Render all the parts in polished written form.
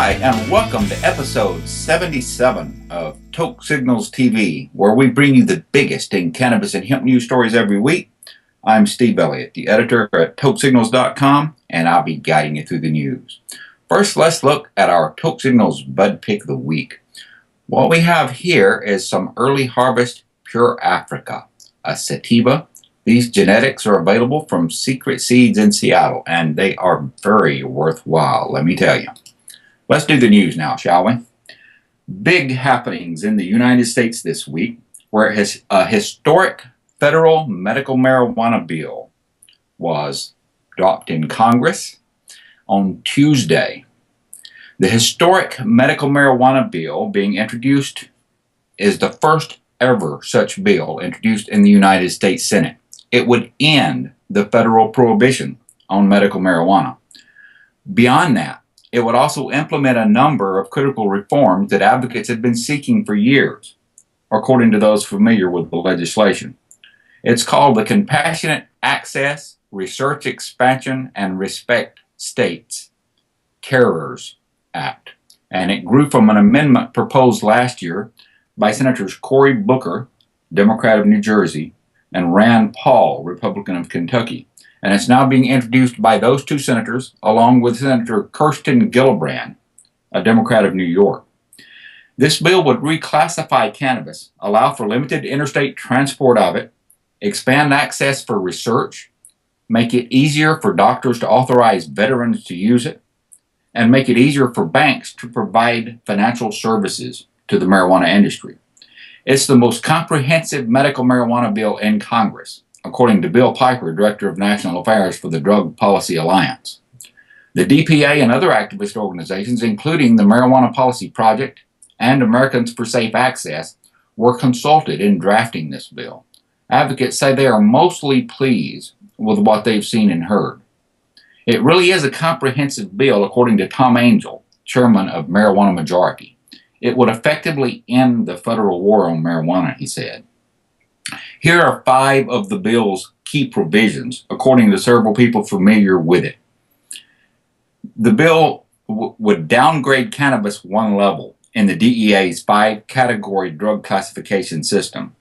Hi, and welcome to episode 77 of Toke Signals TV, where we bring you the biggest in cannabis and hemp news stories every week. I'm Steve Elliott, the editor at TokeSignals.com, and I'll be guiding you through the news. First, let's look at our Toke Signals Bud Pick of the Week. What we have here is some early harvest Pure Africa, a sativa. These genetics are available from Secret Seeds in Seattle, and they are very worthwhile, let me tell you. Let's do the news now, shall we? Big happenings in the United States this week, where a historic federal medical marijuana bill was dropped in Congress on Tuesday. The historic medical marijuana bill being introduced is the first ever such bill introduced in the United States Senate. It would end the federal prohibition on medical marijuana. Beyond that, it would also implement a number of critical reforms that advocates have been seeking for years, according to those familiar with the legislation. It's called the Compassionate Access, Research Expansion, and Respect States Carers Act, and it grew from an amendment proposed last year by Senators Cory Booker, Democrat of New Jersey, and Rand Paul, Republican of Kentucky. And it's now being introduced by those two senators, along with Senator Kirsten Gillibrand, a Democrat of New York. This bill would reclassify cannabis, allow for limited interstate transport of it, expand access for research, make it easier for doctors to authorize veterans to use it, and make it easier for banks to provide financial services to the marijuana industry. It's the most comprehensive medical marijuana bill in Congress, according to Bill Piper, Director of National Affairs for the Drug Policy Alliance. The DPA and other activist organizations, including the Marijuana Policy Project and Americans for Safe Access, were consulted in drafting this bill. Advocates say they are mostly pleased with what they've seen and heard. It really is a comprehensive bill, according to Tom Angel, chairman of Marijuana Majority. It would effectively end the federal war on marijuana, he said. Here are 5 of the bill's key provisions, according to several people familiar with it. The bill would downgrade cannabis one level in the DEA's 5-category drug classification system.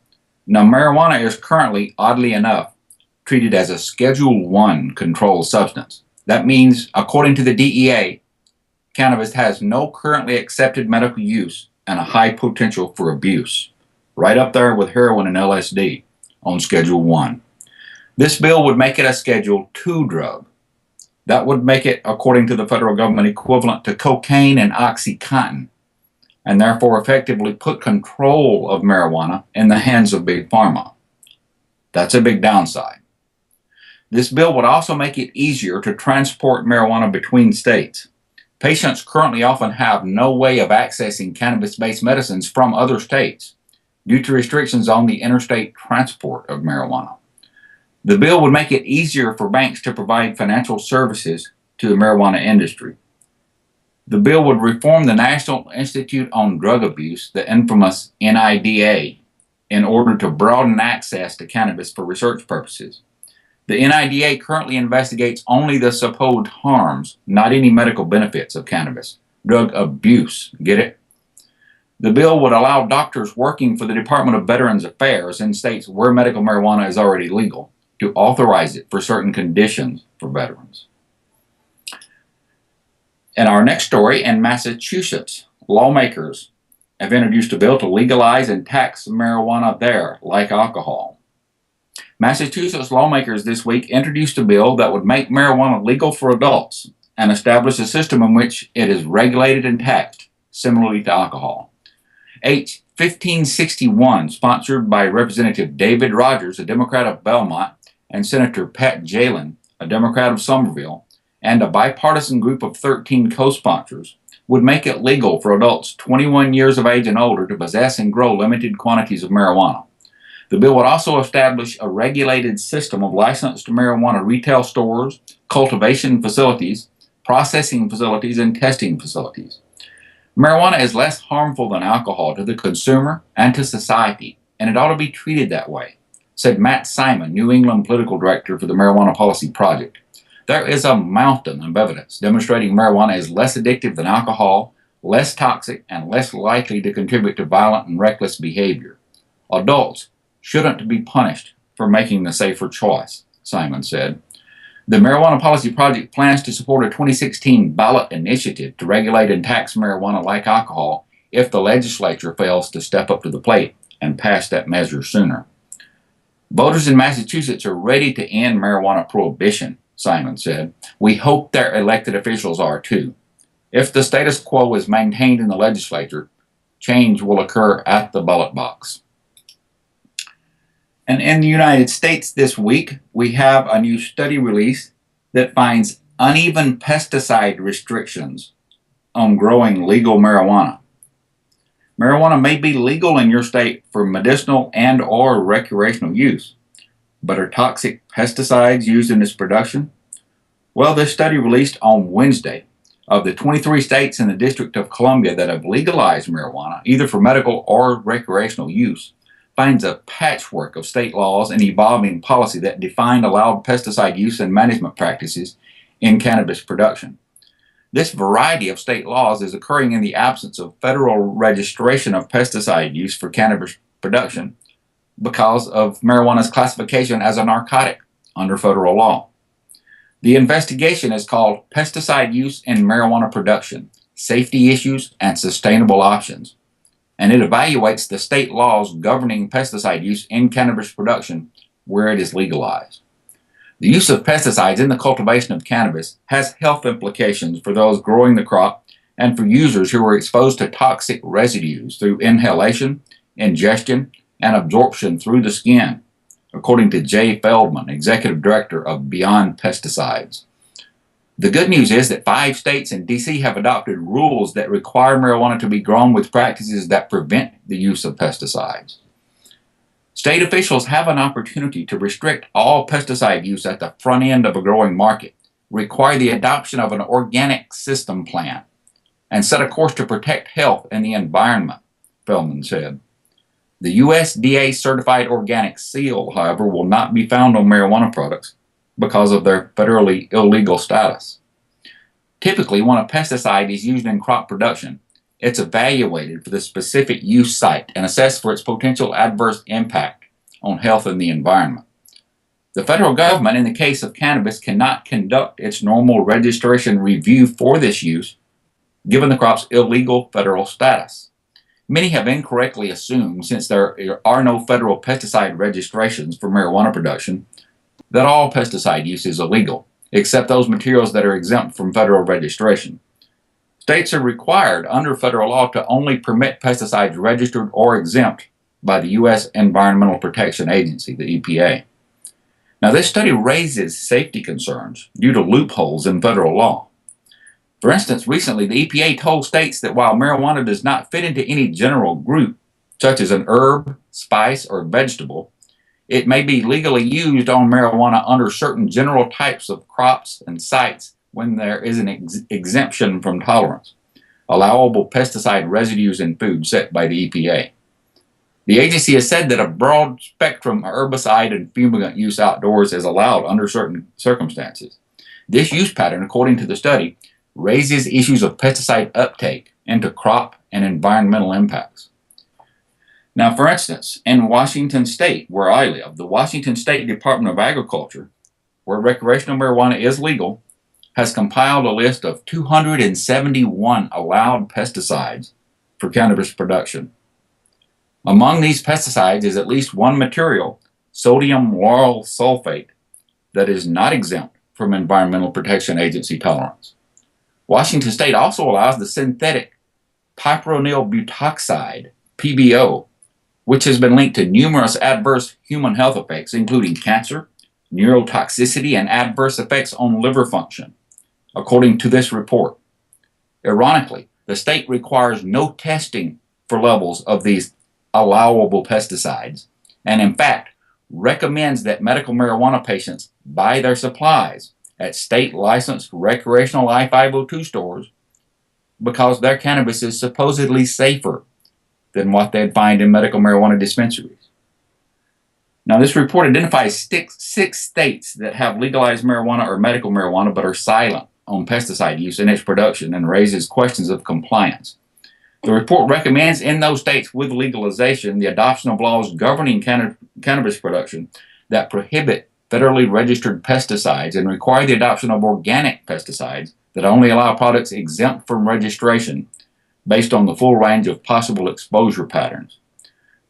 Now, marijuana is currently, oddly enough, treated as a Schedule I controlled substance. That means, according to the DEA, cannabis has no currently accepted medical use and a high potential for abuse, right up there with heroin and LSD on Schedule I. This bill would make it a Schedule II drug. That would make it, according to the federal government, equivalent to cocaine and OxyContin, and therefore effectively put control of marijuana in the hands of Big Pharma. That's a big downside. This bill would also make it easier to transport marijuana between states. Patients currently often have no way of accessing cannabis-based medicines from other states due to restrictions on the interstate transport of marijuana. The bill would make it easier for banks to provide financial services to the marijuana industry. The bill would reform the National Institute on Drug Abuse, the infamous NIDA, in order to broaden access to cannabis for research purposes. The NIDA currently investigates only the supposed harms, not any medical benefits of cannabis. Drug abuse, get it? The bill would allow doctors working for the Department of Veterans Affairs in states where medical marijuana is already legal to authorize it for certain conditions for veterans. In our next story, in Massachusetts, lawmakers have introduced a bill to legalize and tax marijuana there, like alcohol. Massachusetts lawmakers this week introduced a bill that would make marijuana legal for adults and establish a system in which it is regulated and taxed, similarly to alcohol. H. 1561, sponsored by Representative David Rogers, a Democrat of Belmont, and Senator Pat Jalen, a Democrat of Somerville, and a bipartisan group of 13 co-sponsors, would make it legal for adults 21 years of age and older to possess and grow limited quantities of marijuana. The bill would also establish a regulated system of licensed marijuana retail stores, cultivation facilities, processing facilities, and testing facilities. Marijuana is less harmful than alcohol to the consumer and to society, and it ought to be treated that way, said Matt Simon, New England political director for the Marijuana Policy Project. There is a mountain of evidence demonstrating marijuana is less addictive than alcohol, less toxic, and less likely to contribute to violent and reckless behavior. Adults shouldn't be punished for making the safer choice, Simon said. The Marijuana Policy Project plans to support a 2016 ballot initiative to regulate and tax marijuana like alcohol if the legislature fails to step up to the plate and pass that measure sooner. Voters in Massachusetts are ready to end marijuana prohibition, Simon said. We hope their elected officials are too. If the status quo is maintained in the legislature, change will occur at the ballot box. And in the United States this week, we have a new study release that finds uneven pesticide restrictions on growing legal marijuana. Marijuana may be legal in your state for medicinal and or recreational use, but are toxic pesticides used in its production? Well, this study released on Wednesday of the 23 states in the District of Columbia that have legalized marijuana, either for medical or recreational use, finds a patchwork of state laws and evolving policy that define allowed pesticide use and management practices in cannabis production. This variety of state laws is occurring in the absence of federal registration of pesticide use for cannabis production because of marijuana's classification as a narcotic under federal law. The investigation is called Pesticide Use in Marijuana Production, Safety Issues and Sustainable Options, and it evaluates the state laws governing pesticide use in cannabis production where it is legalized. The use of pesticides in the cultivation of cannabis has health implications for those growing the crop and for users who are exposed to toxic residues through inhalation, ingestion, and absorption through the skin, according to Jay Feldman, Executive Director of Beyond Pesticides. The good news is that 5 states and D.C. have adopted rules that require marijuana to be grown with practices that prevent the use of pesticides. State officials have an opportunity to restrict all pesticide use at the front end of a growing market, require the adoption of an organic system plan, and set a course to protect health and the environment, Feldman said. The USDA certified organic seal, however, will not be found on marijuana products because of their federally illegal status. Typically, when a pesticide is used in crop production, it's evaluated for the specific use site and assessed for its potential adverse impact on health and the environment. The federal government, in the case of cannabis, cannot conduct its normal registration review for this use, given the crop's illegal federal status. Many have incorrectly assumed, since there are no federal pesticide registrations for marijuana production, that all pesticide use is illegal, except those materials that are exempt from federal registration. States are required under federal law to only permit pesticides registered or exempt by the U.S. Environmental Protection Agency, the EPA. Now, this study raises safety concerns due to loopholes in federal law. For instance, recently the EPA told states that while marijuana does not fit into any general group, such as an herb, spice, or vegetable, it may be legally used on marijuana under certain general types of crops and sites when there is an exemption from tolerance, allowable pesticide residues in food set by the EPA. The agency has said that a broad spectrum herbicide and fumigant use outdoors is allowed under certain circumstances. This use pattern, according to the study, raises issues of pesticide uptake into crop and environmental impacts. Now, for instance, in Washington State, where I live, the Washington State Department of Agriculture, where recreational marijuana is legal, has compiled a list of 271 allowed pesticides for cannabis production. Among these pesticides is at least one material, sodium lauryl sulfate, that is not exempt from Environmental Protection Agency tolerance. Washington State also allows the synthetic piperonyl butoxide, PBO, which has been linked to numerous adverse human health effects, including cancer, neurotoxicity, and adverse effects on liver function, according to this report. Ironically, the state requires no testing for levels of these allowable pesticides, and in fact, recommends that medical marijuana patients buy their supplies at state-licensed recreational I-502 stores because their cannabis is supposedly safer than what they'd find in medical marijuana dispensaries. Now, this report identifies six states that have legalized marijuana or medical marijuana but are silent on pesticide use in its production and raises questions of compliance. The report recommends in those states with legalization the adoption of laws governing cannabis production that prohibit federally registered pesticides and require the adoption of organic pesticides that only allow products exempt from registration based on the full range of possible exposure patterns.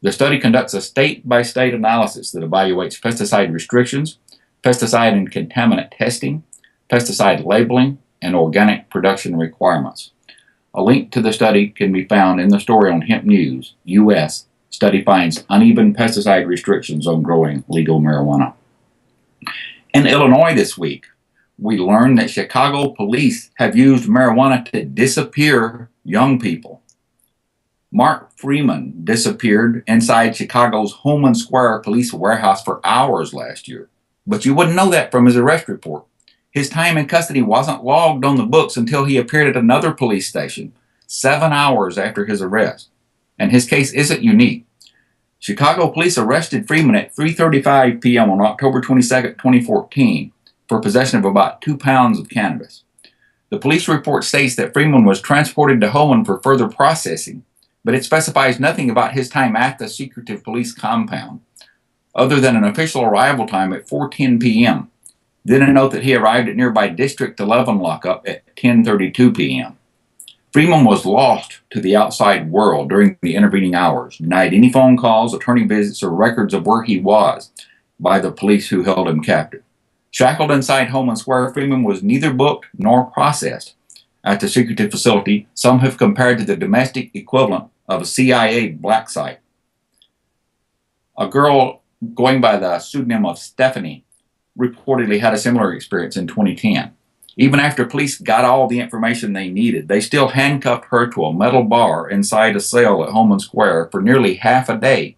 The study conducts a state-by-state analysis that evaluates pesticide restrictions, pesticide and contaminant testing, pesticide labeling, and organic production requirements. A link to the study can be found in the story on Hemp News, U.S. Study finds uneven pesticide restrictions on growing legal marijuana. In Illinois this week, we learned that Chicago police have used marijuana to disappear young people. Mark Freeman disappeared inside Chicago's Homan Square police warehouse for hours last year. But you wouldn't know that from his arrest report. His time in custody wasn't logged on the books until he appeared at another police station 7 hours after his arrest. And his case isn't unique. Chicago police arrested Freeman at 3:35 p.m. on October 22, 2014 for possession of about 2 pounds of cannabis. The police report states that Freeman was transported to Homan for further processing, but it specifies nothing about his time at the secretive police compound, other than an official arrival time at 4:10 p.m., then a note that he arrived at nearby District 11 lockup at 10:32 p.m. Freeman was lost to the outside world during the intervening hours, denied any phone calls, attorney visits, or records of where he was by the police who held him captive. Shackled inside Homan Square, Freeman was neither booked nor processed at the secretive facility some have compared to the domestic equivalent of a CIA black site. A girl going by the pseudonym of Stephanie reportedly had a similar experience in 2010. Even after police got all the information they needed, they still handcuffed her to a metal bar inside a cell at Homan Square for nearly half a day,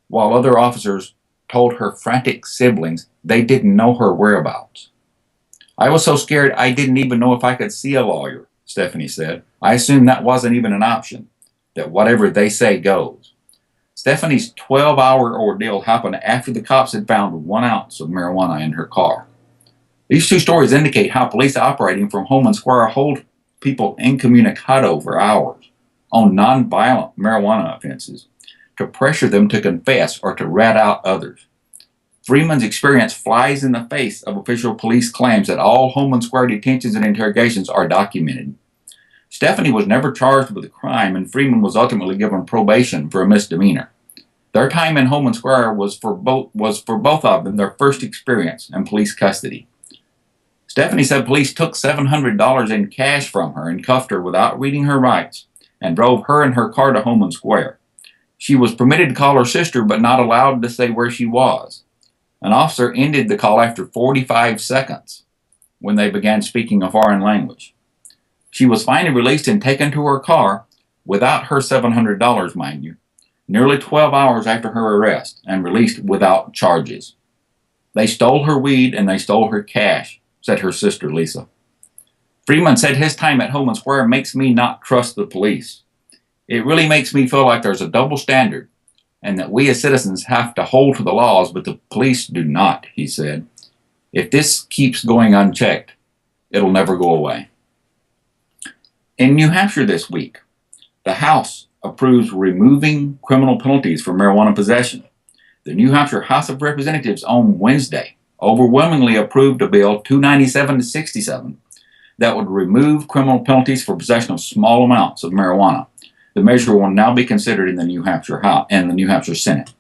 while other officers told her frantic siblings they didn't know her whereabouts. "I was so scared I didn't even know if I could see a lawyer," Stephanie said. "I assumed that wasn't even an option, that whatever they say goes." Stephanie's 12-hour ordeal happened after the cops had found 1 ounce of marijuana in her car. These two stories indicate how police operating from Homan Square hold people incommunicado for hours on nonviolent marijuana offenses to pressure them to confess or to rat out others. Freeman's experience flies in the face of official police claims that all Homan Square detentions and interrogations are documented. Stephanie was never charged with a crime, and Freeman was ultimately given probation for a misdemeanor. Their time in Homan Square was for both of them their first experience in police custody. Stephanie said police took $700 in cash from her and cuffed her without reading her rights and drove her and her car to Homan Square. She was permitted to call her sister but not allowed to say where she was. An officer ended the call after 45 seconds when they began speaking a foreign language. She was finally released and taken to her car without her $700, mind you, nearly 12 hours after her arrest, and released without charges. "They stole her weed and they stole her cash," said her sister Lisa. Freeman said his time at Homan Square makes me not trust the police. "It really makes me feel like there's a double standard and that we as citizens have to hold to the laws, but the police do not," he said. "If this keeps going unchecked, it'll never go away." In New Hampshire this week, the House approves removing criminal penalties for marijuana possession. The New Hampshire House of Representatives on Wednesday overwhelmingly approved a bill 297-67 that would remove criminal penalties for possession of small amounts of marijuana. The measure will now be considered in the New Hampshire House and the New Hampshire Senate.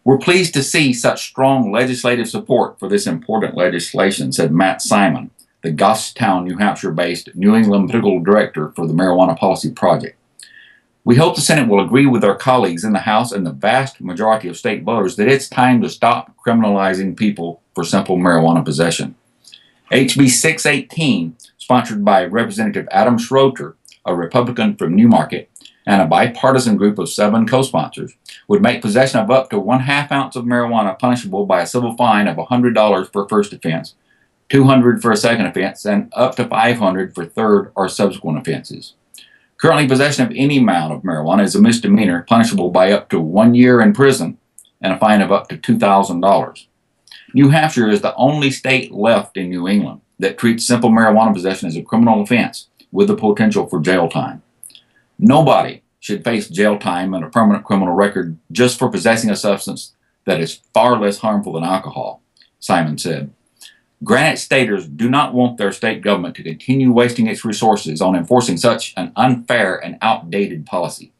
"We're pleased to see such strong legislative support for this important legislation," said Matt Simon, the Goffstown, New Hampshire-based New England political director for the Marijuana Policy Project. "We hope the Senate will agree with our colleagues in the House and the vast majority of state voters that it's time to stop criminalizing people for simple marijuana possession." HB 618, sponsored by Representative Adam Schroeder, a Republican from Newmarket, and a bipartisan group of 7 co-sponsors, would make possession of up to 1/2 ounce of marijuana punishable by a civil fine of $100 for first offense, $200 for a second offense, and up to $500 for third or subsequent offenses. Currently, possession of any amount of marijuana is a misdemeanor, punishable by up to 1 year in prison and a fine of up to $2,000. New Hampshire is the only state left in New England that treats simple marijuana possession as a criminal offense with the potential for jail time. Nobody should face jail time and a permanent criminal record just for possessing a substance that is far less harmful than alcohol, Simon said. Granite Staters do not want their state government to continue wasting its resources on enforcing such an unfair and outdated policy.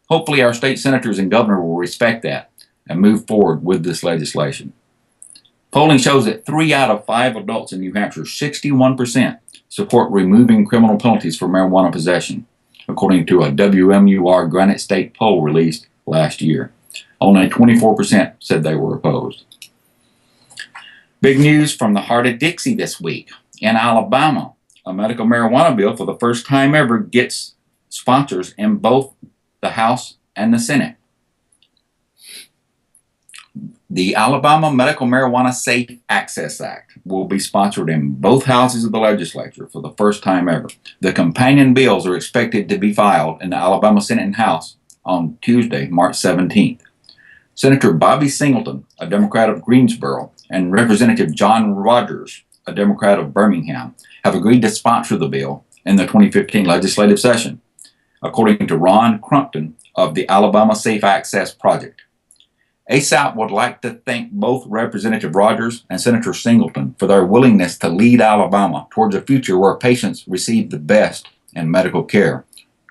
Hopefully our state senators and governor will respect that and move forward with this legislation. Polling shows that 3 out of 5 adults in New Hampshire, 61%, support removing criminal penalties for marijuana possession, according to a WMUR Granite State poll released last year. Only 24% said they were opposed. Big news from the heart of Dixie this week. In Alabama, a medical marijuana bill for the first time ever gets sponsors in both the House and the Senate. The Alabama Medical Marijuana Safe Access Act will be sponsored in both houses of the legislature for the first time ever. The companion bills are expected to be filed in the Alabama Senate and House on Tuesday, March 17th. Senator Bobby Singleton, a Democrat of Greensboro, and Representative John Rogers, a Democrat of Birmingham, have agreed to sponsor the bill in the 2015 legislative session, according to Ron Crumpton of the Alabama Safe Access Project. ASAP would like to thank both Representative Rogers and Senator Singleton for their willingness to lead Alabama towards a future where patients receive the best in medical care,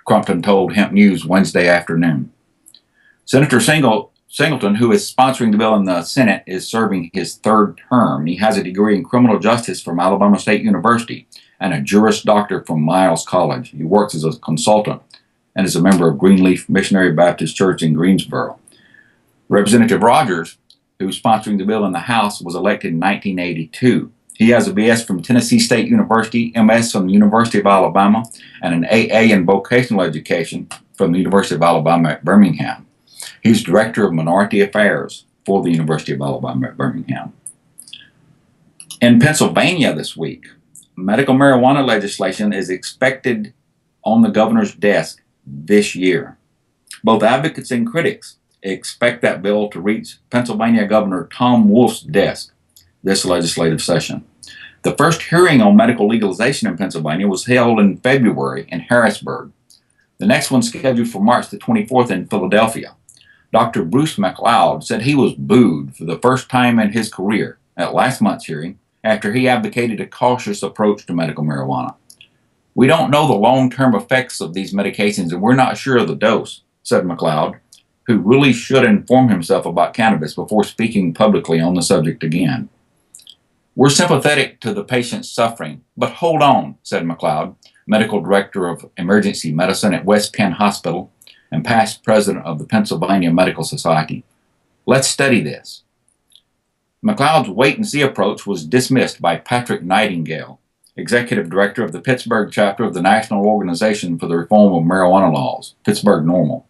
Crumpton told Hemp News Wednesday afternoon. Senator Singleton, who is sponsoring the bill in the Senate, is serving his 3rd term. He has a degree in criminal justice from Alabama State University and a Juris Doctor from Miles College. He works as a consultant and is a member of Greenleaf Missionary Baptist Church in Greensboro. Representative Rogers, who is sponsoring the bill in the House, was elected in 1982. He has a BS from Tennessee State University, MS from the University of Alabama, and an AA in vocational education from the University of Alabama at Birmingham. He's Director of Minority Affairs for the University of Alabama at Birmingham. In Pennsylvania this week, medical marijuana legislation is expected on the governor's desk this year. Both advocates and critics expect that bill to reach Pennsylvania Governor Tom Wolf's desk this legislative session. The first hearing on medical legalization in Pennsylvania was held in February in Harrisburg. The next one scheduled for March the 24th in Philadelphia. Dr. Bruce McLeod said he was booed for the first time in his career at last month's hearing after he advocated a cautious approach to medical marijuana. "We don't know the long-term effects of these medications and we're not sure of the dose," said McLeod, who really should inform himself about cannabis before speaking publicly on the subject again. "We're sympathetic to the patient's suffering, but hold on," said McLeod, medical director of emergency medicine at West Penn Hospital and past president of the Pennsylvania Medical Society. "Let's study this." McLeod's wait-and-see approach was dismissed by Patrick Nightingale, executive director of the Pittsburgh chapter of the National Organization for the Reform of Marijuana Laws, Pittsburgh NORML.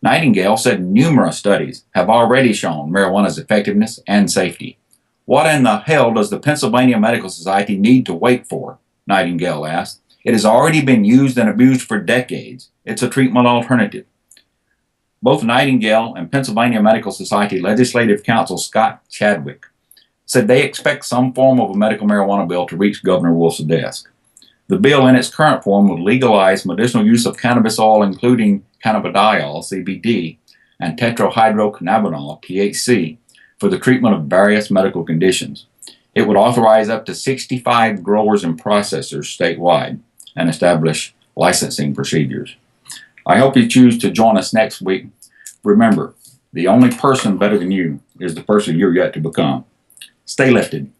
Nightingale said numerous studies have already shown marijuana's effectiveness and safety. "What in the hell does the Pennsylvania Medical Society need to wait for?" Nightingale asked. "It has already been used and abused for decades. It's a treatment alternative." Both Nightingale and Pennsylvania Medical Society Legislative Counsel Scott Chadwick said they expect some form of a medical marijuana bill to reach Governor Wolf's desk. The bill in its current form would legalize medicinal use of cannabis oil, including cannabidiol, CBD, and tetrahydrocannabinol, THC, for the treatment of various medical conditions. It would authorize up to 65 growers and processors statewide and establish licensing procedures. I hope you choose to join us next week. Remember, the only person better than you is the person you're yet to become. Stay lifted.